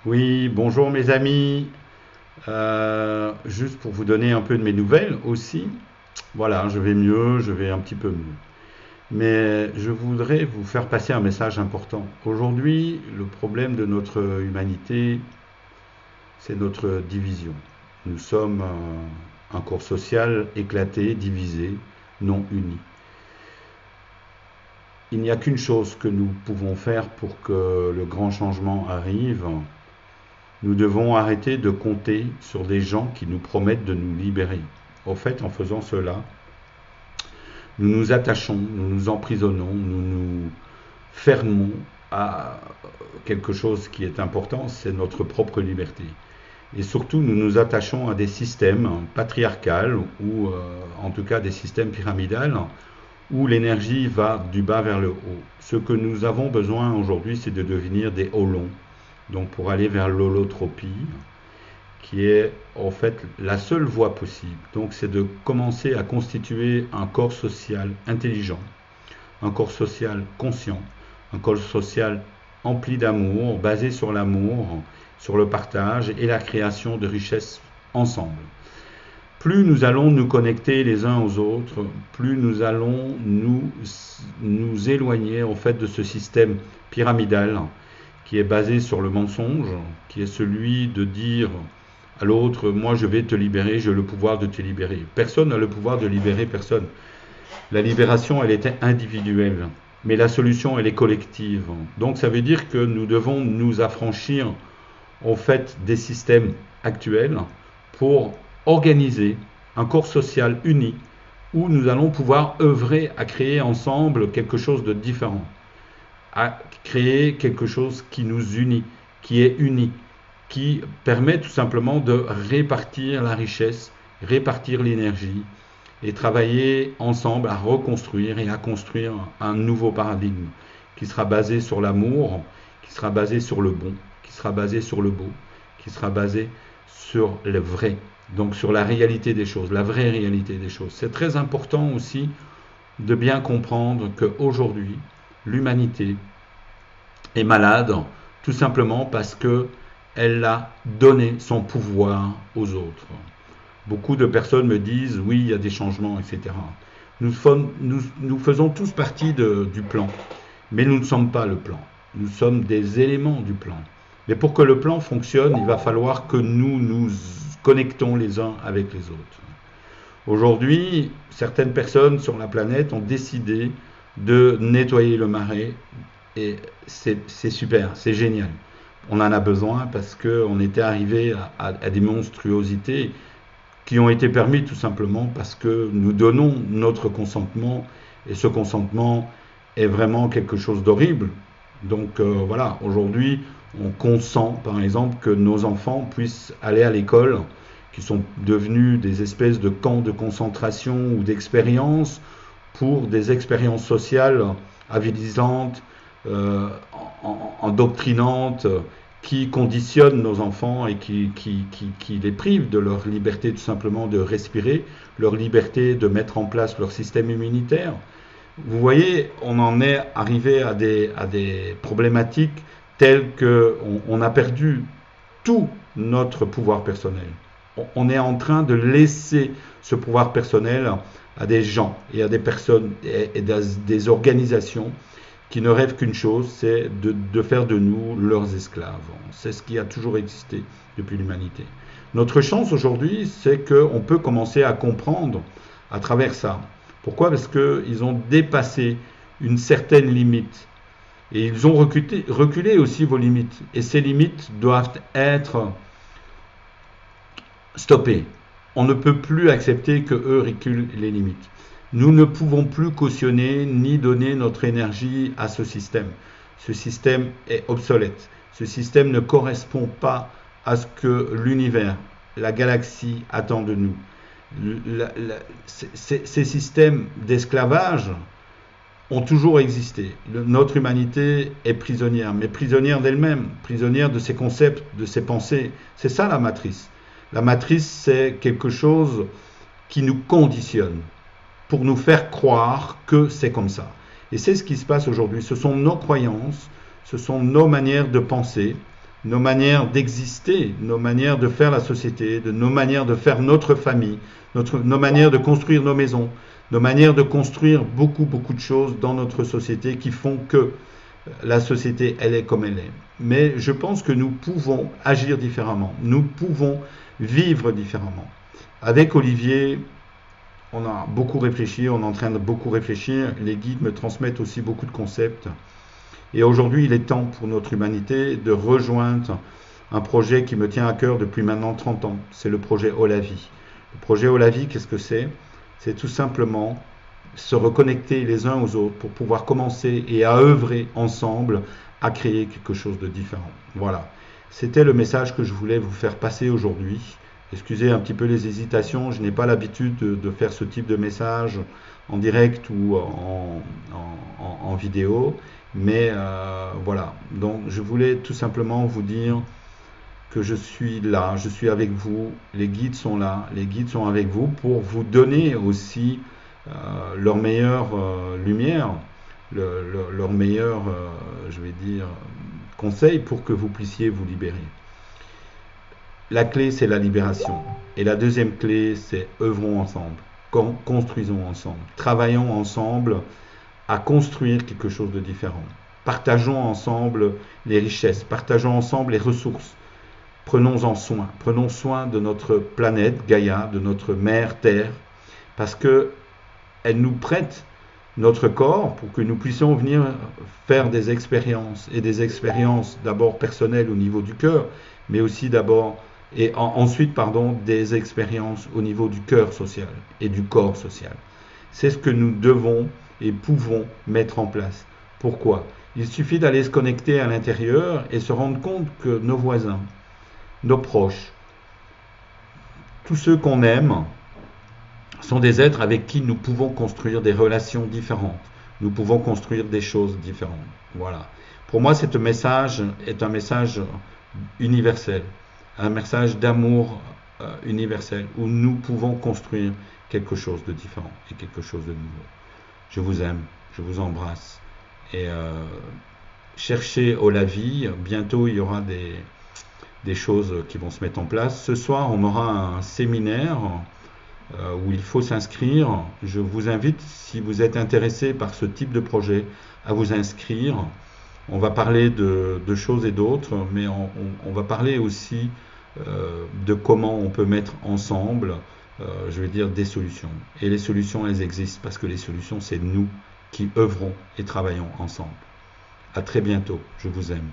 Oui, bonjour mes amis. Juste pour vous donner un peu de mes nouvelles aussi. Voilà, je vais mieux, je vais un petit peu mieux. Mais je voudrais vous faire passer un message important. Aujourd'hui, le problème de notre humanité, c'est notre division. Nous sommes un corps social éclaté, divisé, non uni. Il n'y a qu'une chose que nous pouvons faire pour que le grand changement arrive. Nous devons arrêter de compter sur des gens qui nous promettent de nous libérer. Au fait, en faisant cela, nous nous attachons, nous nous emprisonnons, nous nous fermons à quelque chose qui est important, c'est notre propre liberté. Et surtout, nous nous attachons à des systèmes patriarcaux ou en tout cas des systèmes pyramidaux où l'énergie va du bas vers le haut. Ce que nous avons besoin aujourd'hui, c'est de devenir des holons. Donc pour aller vers l'holotropie, qui est en fait la seule voie possible. Donc c'est de commencer à constituer un corps social intelligent, un corps social conscient, un corps social empli d'amour, basé sur l'amour, sur le partage et la création de richesses ensemble. Plus nous allons nous connecter les uns aux autres, plus nous allons nous éloigner en fait de ce système pyramidal qui est basé sur le mensonge, qui est celui de dire à l'autre, moi je vais te libérer, j'ai le pouvoir de te libérer. Personne n'a le pouvoir de libérer personne. La libération, elle était individuelle, mais la solution, elle est collective. Donc ça veut dire que nous devons nous affranchir en fait des systèmes actuels pour organiser un corps social uni où nous allons pouvoir œuvrer à créer ensemble quelque chose de différent, à créer quelque chose qui nous unit, qui est uni, qui permet tout simplement de répartir la richesse, répartir l'énergie et travailler ensemble à reconstruire et à construire un nouveau paradigme qui sera basé sur l'amour, qui sera basé sur le bon, qui sera basé sur le beau, qui sera basé sur le vrai, donc sur la réalité des choses, la vraie réalité des choses. C'est très important aussi de bien comprendre qu'aujourd'hui, l'humanité est malade tout simplement parce que elle a donné son pouvoir aux autres. Beaucoup de personnes me disent oui, il y a des changements, etc. Nous faisons tous partie du plan, mais nous ne sommes pas le plan. Nous sommes des éléments du plan. Mais pour que le plan fonctionne, il va falloir que nous nous connectons les uns avec les autres. Aujourd'hui, certaines personnes sur la planète ont décidé de nettoyer le marais et c'est super, c'est génial. On en a besoin parce qu'on était arrivé à des monstruosités qui ont été permis tout simplement parce que nous donnons notre consentement et ce consentement est vraiment quelque chose d'horrible. Donc voilà, aujourd'hui, on consent par exemple que nos enfants puissent aller à l'école, qui sont devenus des espèces de camps de concentration ou d'expériences pour des expériences sociales avilisantes, euh, endoctrinantes, qui conditionnent nos enfants et qui les privent de leur liberté tout simplement de respirer, leur liberté de mettre en place leur système immunitaire. Vous voyez, on en est arrivé à des problématiques telles qu'on a perdu tout notre pouvoir personnel. On est en train de laisser ce pouvoir personnel à des gens et à des personnes et des organisations qui ne rêvent qu'une chose, c'est de faire de nous leurs esclaves. C'est ce qui a toujours existé depuis l'humanité. Notre chance aujourd'hui, c'est qu'on peut commencer à comprendre à travers ça. Pourquoi? Parce qu'ils ont dépassé une certaine limite. Et ils ont reculé aussi vos limites. Et ces limites doivent être stoppées. On ne peut plus accepter qu'eux reculent les limites. Nous ne pouvons plus cautionner ni donner notre énergie à ce système. Ce système est obsolète. Ce système ne correspond pas à ce que l'univers, la galaxie attend de nous. Ces systèmes d'esclavage ont toujours existé. Notre humanité est prisonnière, mais prisonnière d'elle-même, prisonnière de ses concepts, de ses pensées. C'est ça la matrice. La matrice, c'est quelque chose qui nous conditionne pour nous faire croire que c'est comme ça. Et c'est ce qui se passe aujourd'hui. Ce sont nos croyances, ce sont nos manières de penser, nos manières d'exister, nos manières de faire la société, nos manières de faire notre famille, nos manières de construire nos maisons, nos manières de construire beaucoup, beaucoup de choses dans notre société qui font que la société, elle est comme elle est. Mais je pense que nous pouvons agir différemment, nous pouvons vivre différemment. Avec Olivier, on a beaucoup réfléchi, on est en train de beaucoup réfléchir, les guides me transmettent aussi beaucoup de concepts. Et aujourd'hui, il est temps pour notre humanité de rejoindre un projet qui me tient à cœur depuis maintenant 30 ans. C'est le projet Olavi. Le projet Olavi, qu'est-ce que c'est? C'est tout simplement se reconnecter les uns aux autres pour pouvoir commencer et à œuvrer ensemble à créer quelque chose de différent. Voilà. C'était le message que je voulais vous faire passer aujourd'hui. Excusez un petit peu les hésitations, je n'ai pas l'habitude de faire ce type de message en direct ou en vidéo, mais voilà. Donc je voulais tout simplement vous dire que je suis là, je suis avec vous, les guides sont là, les guides sont avec vous pour vous donner aussi leur meilleure lumière, leur meilleur, je vais dire, conseil pour que vous puissiez vous libérer. La clé, c'est la libération. Et la deuxième clé, c'est œuvrons ensemble, construisons ensemble, travaillons ensemble à construire quelque chose de différent. Partageons ensemble les richesses, partageons ensemble les ressources. Prenons-en soin. Prenons soin de notre planète Gaïa, de notre mère Terre, parce qu'elle nous prête notre corps pour que nous puissions venir faire des expériences, et des expériences d'abord personnelles au niveau du cœur, mais aussi ensuite des expériences au niveau du cœur social et du corps social. C'est ce que nous devons et pouvons mettre en place. Pourquoi? Il suffit d'aller se connecter à l'intérieur et se rendre compte que nos voisins, nos proches, tous ceux qu'on aime, sont des êtres avec qui nous pouvons construire des relations différentes. Nous pouvons construire des choses différentes. Voilà. Pour moi, ce message est un message universel, un message d'amour universel, où nous pouvons construire quelque chose de différent et quelque chose de nouveau. Je vous aime, je vous embrasse. Et cherchez Olavi. Bientôt, il y aura des choses qui vont se mettre en place. Ce soir, on aura un séminaire où il faut s'inscrire. Je vous invite, si vous êtes intéressé par ce type de projet, à vous inscrire. On va parler de choses et d'autres, mais on va parler aussi de comment on peut mettre ensemble, je vais dire, des solutions. Et les solutions, elles existent, parce que les solutions, c'est nous qui œuvrons et travaillons ensemble. À très bientôt. Je vous aime.